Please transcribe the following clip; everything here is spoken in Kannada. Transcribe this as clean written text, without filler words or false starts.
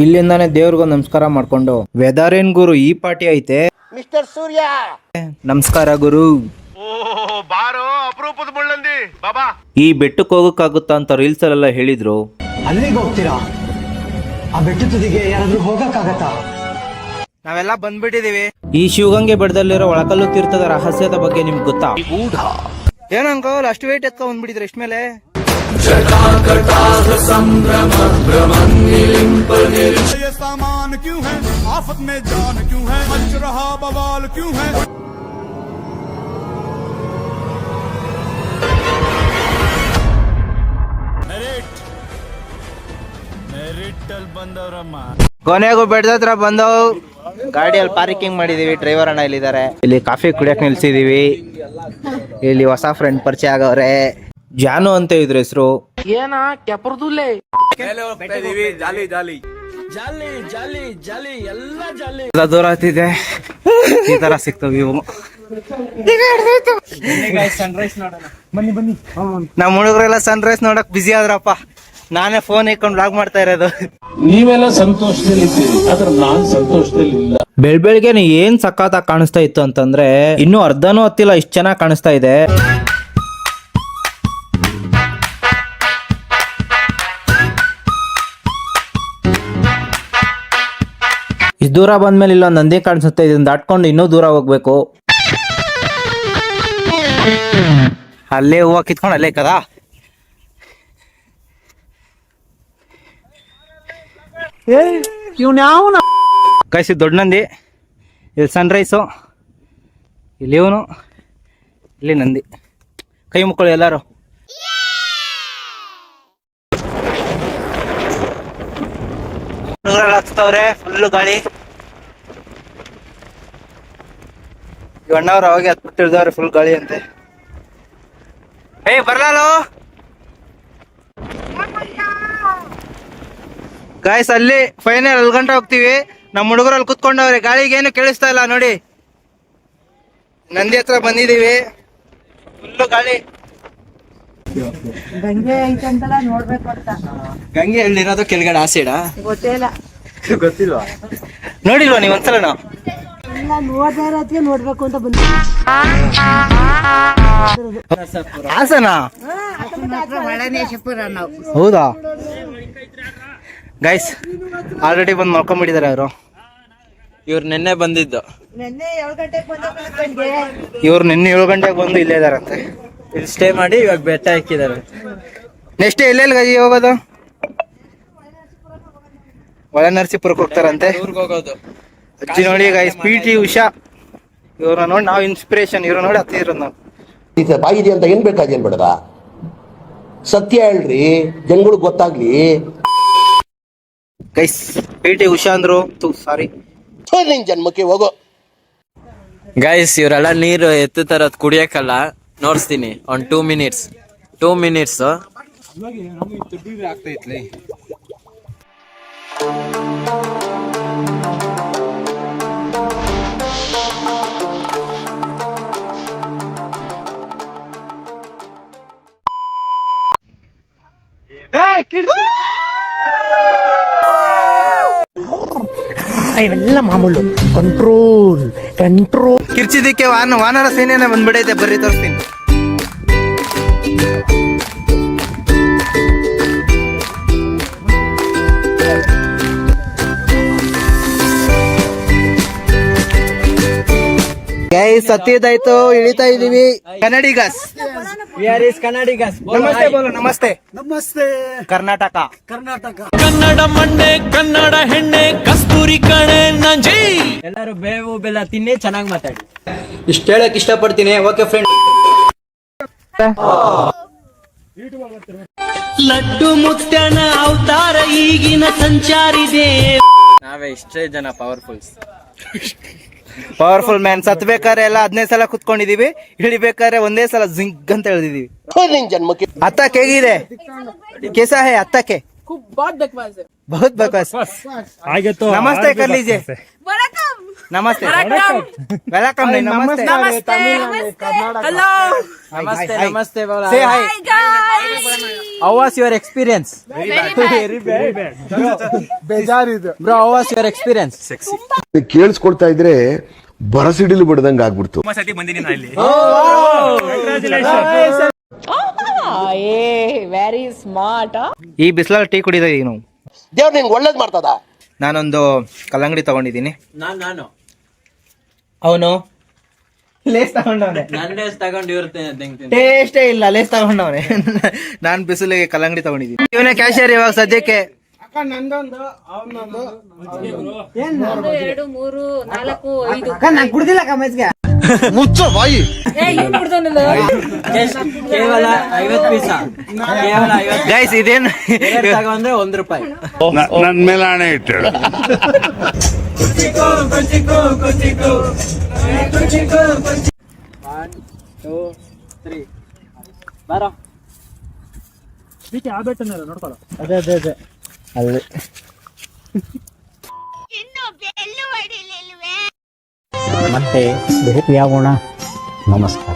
ಇಲ್ಲಿಂದಾನೆ ದೇವ್ರಿಗೂ ನಮಸ್ಕಾರ ಮಾಡ್ಕೊಂಡು ವೆದರ್ ಏನ್ ಗುರು ಈ ಪಾರ್ಟಿ ಐತೆ ಮಿಸ್ಟರ್ ಸೂರ್ಯ. ನಮಸ್ಕಾರ ಗುರು. ಬಾರೋ ಅಪರೂಪದ ಮುಳ್ಳಂದಿ ಬಾಬಾ. ಈ ಬೆಟ್ಟಕ್ಕೆ ಹೋಗಕ್ಕಾಗುತ್ತಾ ಅಂತ ರೀಲ್ಸ್ ಅಲ್ಲೆಲ್ಲ ಹೇಳಿದ್ರು. ಅಲ್ಲಿಗೆ ಹೋಗ್ತೀರಾ? ಆ ಬೆಟ್ಟ ತುದಿಗೆ ಯಾರಾದ್ರೂ ಹೋಗಕ್ಕಾಗತ್ತಾ? ನಾವೆಲ್ಲ ಬಂದ್ಬಿಟ್ಟಿದೀವಿ. ಈ ಶಿವಗಂಗೆ ಬೆಟ್ಟದಲ್ಲಿರೋ ಒಳಕಲ್ಲು ತೀರ್ಥದ ರಹಸ್ಯದ ಬಗ್ಗೆ ನಿಮ್ಗೆ ಗೊತ್ತಾ? ಏನ್ ಅಂಕಲ್ ಅಷ್ಟು ವೇಟ್ ಎತ್ಕೊಂಡ್ ಬಂದ್ಬಿಟ್ಟಿದ್ರೆ ಇಷ್ಟ ಮೇಲೆ? ये सामान क्यों है आफत में जान क्यों है मच रहा बवाल क्यों है ಮೆರಿಟಲ್ ಬಂದವರಮ್ಮ. ಕೊನೆಗೂ ಬೆಟ್ಟದ ಹತ್ರ ಬಂದವು. ಗಾಡಿಯಲ್ಲಿ ಪಾರ್ಕಿಂಗ್ ಮಾಡಿದೀವಿ. ಡ್ರೈವರ್ ಅಣ್ಣ ಇಲ್ಲಿದ್ದಾರೆ. ಇಲ್ಲಿ ಕಾಫಿ ಕುಡಿಯಕ್ ನಿಲ್ಸಿದೀವಿ. ಇಲ್ಲಿ ಹೊಸ ಫ್ರೆಂಡ್ ಪರಿಚಯ ಆಗವ್ರೆ. ಜಾನು ಅಂತ ಇದ್ರ ಹೆಸರು. ಏನ ಕೆಪರ್ದುಲ್ಲೇ ಎಲ್ಲ ದೂರ ಆಗ್ತಿದೆ. ಈ ತರ ಸಿಕ್ತವೆ ಇವು. ನಮ್ಮ ಹುಡುಗರೆಲ್ಲ ಸನ್ರೈಸ್ ನೋಡಕ್ ಬಿಸಿ ಆದ್ರಪ್ಪ. ನಾನೇ ಫೋನ್ ಇಟ್ಕೊಂಡು ಬ್ಲಾಗ್ ಮಾಡ್ತಾ ಇರೋದು. ನೀವೆಲ್ಲ ಸಂತೋಷದಲ್ಲಿದ್ದೀರಿ, ಆದ್ರೆ ನಾನ್ ಸಂತೋಷದಲ್ಲಿಲ್ಲ. ಬೆಳ್ಬೆಳ್ಗೆನೆ ಏನ್ ಸಖತ್ತಾಗಿ ಕಾಣಿಸ್ತಾ ಇತ್ತು ಅಂತಂದ್ರೆ ಇನ್ನೂ ಅರ್ಧನೂ ಹತ್ತಿಲ್ಲ, ಇಷ್ಟ ಚೆನ್ನಾಗಿ ಕಾಣಿಸ್ತಾ ಇದೆ. ಇಷ್ಟು ದೂರ ಬಂದ್ಮೇಲೆ ಇಲ್ಲ ನಂದಿ ಕಾಣಿಸುತ್ತೆ. ಇದನ್ನ ದಾಟ್ಕೊಂಡು ಇನ್ನೂ ದೂರ ಹೋಗ್ಬೇಕು. ಅಲ್ಲೇ ಹೂವು ಕಿತ್ಕೊಂಡು ಅಲ್ಲೇ ಕದಾ. ಕೈಸಿ ದೊಡ್ಡ ನಂದಿ. ಇಲ್ಲಿ ಸನ್ರೈಸು, ಇಲ್ಲಿ ಇವನು, ಇಲ್ಲಿ ನಂದಿ. ಕೈ ಮುಕ್ಕೊಳ್ಳಿ ಎಲ್ಲಾರು. ಹಚ್ತವ್ರೆ ಫುಲ್ಲು ಗಾಳಿ. ಅಣ್ಣವ್ರು ಅವಾಗ ಹತ್ಬಿಟ್ಟಿರ್ದವ್ರೆ ಫುಲ್ ಗಾಳಿ ಅಂತೆ. ಬರ್ಲಾಲು ಗಾಯ್ಸ್, ಅಲ್ಲಿ ಫೈನಲ್ 1 ಗಂಟೆ ಹೋಗ್ತೀವಿ. ನಮ್ಮ ಹುಡುಗರು ಅಲ್ಲಿ ಕುತ್ಕೊಂಡವ್ರೆ. ಗಾಳಿಗೆ ಏನು ಕೇಳಿಸ್ತಾ ಇಲ್ಲ ನೋಡಿ. ನಂದಿ ಹತ್ರ ಬಂದಿದೀವಿ. ಫುಲ್ಲು ಗಾಳಿ. ಗಂಗೆ ಐತಂತಲ್ಲ ನೋಡ್ಬೇಕು ಅಂತ. ಗಂಗೆ ಎಲ್ಲಿರೋದು ಕೆಳಗಡೆ ಆಸಿಡ ಗೊತ್ತಿಲ್ಲ. ಗೊತ್ತಿಲ್ವಾ? ನೋಡಿಲ್ವಾ ನೀವು ಒಂದ್ಸಲ? ನಾವು ನೋಡ್ತಾ ಇರೋದಕ್ಕೆ ನೋಡ್ಬೇಕು ಅಂತ ಬಂದ. ಹಾಸನ? ಹೌದಾ? ಗೈಸ್ ಆಲ್ರೆಡಿ ಬಂದು ಮಲ್ಕೊಂಡ್ಬಿಟ್ಟಿದ್ದಾರೆ ಅವರು. ಇವ್ರು ನಿನ್ನೆ ಬಂದಿದ್ದು. ನಿನ್ನೆ 7 ಗಂಟೆಗೆ ಬಂದ. ಇವ್ರು ನಿನ್ನೆ 7 ಗಂಟೆಗೆ ಬಂದು ಇಲ್ಲೇ ಇದಾರಂತೆ. ಇಲ್ಲಿ ಸ್ಟೇ ಮಾಡಿ ಇವಾಗ ಬೆಟ್ಟ ಹಾಕಿದ್ದಾರೆ. ನೆಕ್ಸ್ಟ್ ಎಲ್ಲೆಲ್ಲಿ ಗಜಿ ಹೋಗೋದು? ಒಳನರಸೀಪುರಕ್ಕೆ ಹೋಗ್ತಾರಂತೆ. ಅಜ್ಜಿ ನೋಡಿ ಗೈಸ್, PT ಉಷಾ ಇವ್ರನ್ನ ನೋಡಿ ನಾವು ಇನ್ಸ್ಪಿರೇಷನ್. ಇವ್ರ ನೋಡಿ ಹತ್ತಿರೋದು ನಾವು. ಬಾಗಿದೆ ಅಂತ ಏನ್ ಬೇಕಾದೇನ್ ಬೇಡದ, ಸತ್ಯ ಹೇಳ್ರಿ ಜನಗಳಿಗೆ ಗೊತ್ತಾಗ್ಲಿ. ಗೈಸ್ PT ಉಷಾ ಅಂದ್ರು. ಸಾರಿ, ನಿನ್ ಜನ್ಮಕ್ಕೆ ಹೋಗೋ. ಗೈಸ್ ಇವರೆಲ್ಲ ನೀರು ಎತ್ತು ತರದ್ ಕುಡಿಯಕ್ಕಲ್ಲ. ನೋಡ್ಸ್ತೀನಿ ಒಂದ್ 2 ಮಿನಿಟ್ಸ್. ಇವೆಲ್ಲ ಮಾಮೂಲು. ಕಂಟ್ರೋಲ್. ಕಿರ್ಚಿದಿಕ್ಕೆ ವಾನರ ಸೇನೆನೇ ಬಂದ್ಬಿಡೈತೆ. ಬರ್ರಿ ತೋರಿಸ್ತೀನಿ. ಗೈಸ್ ಸತ್ತಿದಾಯ್ತು, ಇಳಿತಾ ಇದೀವಿ. ಕನ್ನಡಿಗಸ್. ನಮಸ್ತೆ ಬೋಲು. ನಮಸ್ತೆ. ಕರ್ನಾಟಕ. ಕನ್ನಡ ಮಣ್ಣೆ, ಕನ್ನಡ ಹೆಣ್ಣೆ, ಕಸ್ತೂರಿ ಕಣೆ ನಂಜಿ. ಎಲ್ಲರೂ ಬೇವು ಬೆಲ್ಲ ತಿನ್ನಿ, ಚೆನ್ನಾಗಿ ಮಾತಾಡಿ. ಇಷ್ಟ ಹೇಳಕ್ ಇಷ್ಟಪಡ್ತೀನಿ. Okay friend. ಲಡ್ಡು ಮುತ್ತನ ಅವತಾರ ಈಗಿನ ಸಂಚಾರಿದೆ. ನಾವೇ ಇಷ್ಟೇ ಜನ ಪವರ್ಫುಲ್ ಮ್ಯಾನ್. ಸತ್ಬೇಕಾದ್ರೆ ಎಲ್ಲ 15 ಸಲ ಕುತ್ಕೊಂಡಿದೀವಿ. ಇಳಿಬೇಕಾದ್ರೆ ಒಂದೇ ಸಲ ಜಿಂಗ್ ಅಂತ ಹೇಳಿದೀವಿ. ನಿನ್ ಜನ್ಮಕ್ಕೆ ಹತ್ತಕ್ಕೆ ಹೇಗಿದೆ? ಕೇಸಾ ಹೇ ಹತ್ತಕ್ಕೆ? ಬಹುತ್ ಬಕವಾಸ್. ನಮಸ್ತೆ ಕರ್ ಲೀಜಿಯೆ. ನಮಸ್ತೆ ವೆಲ್ಕಮ್ ನಮಸ್ತೆ ಹಲೋ ನಮಸ್ತೆ ನಮಸ್ತೆ Say hi. How was your experience ಬೇಜಾರಿದೆ bro how was your experience ಕೇಳಿಸ್ಕೊಳ್ತಾ ಇದ್ರೆ ಬರಸಿಡಿಲು ಬಿಡದಂಗ ಆಗ್ಬಿಡ್ತು. Very smart. ಈ ಬಿಸಿಲಲ್ಲಿ ಟೀ ಕುಡಿದ ನಾವು. ದೇವ್ರು ನಿಂಗೆ ಒಳ್ಳೇದ್ ಮಾಡ್ತದ. ನಾನೊಂದು ಕಲ್ಲಂಗಡಿ ತಗೊಂಡಿದ್ದೀನಿ. ನಾನು ಅವನು ಲೇಸ್ ತಗೊಂಡವನೆ. ನನ್ನ ಲೇಸ್ ತಗೊಂಡು ಇವ್ರು ಟೇಸ್ಟೇ ಇಲ್ಲ, ಲೇಸ್ ತಗೊಂಡವನೆ. ನಾನ್ ಬಿಸಿಲಿಗೆ ಕಲ್ಲಂಗಡಿ ತಗೊಂಡಿದ್ದೀನಿ. ಇವನೇ ಕ್ಯಾಶಿಯರ್ ಇವಾಗ ಸದ್ಯಕ್ಕೆ. 1 2 3 4 5 ಕುಡ್ದಿಲ್ಲ ಕಮೆಜ್ಗೆ. ಮುಚ್ಚ ಬಾಯಿ. ಕೇವಲ 50 ಪೈಸಾ, ಕೇವಲ 50 ಗೈಸ್ ಇದೇನು ತಗೊಂಡ್ರೆ ₹1. ನನ್ ಮೇಲೆ ಹಣೆ ಇಟ್ಟಳು. ಬಾರೋ ಅದೇ ಮತ್ತೆ ಭೇಟಿಯಾಗೋಣ. ನಮಸ್ಕಾರ.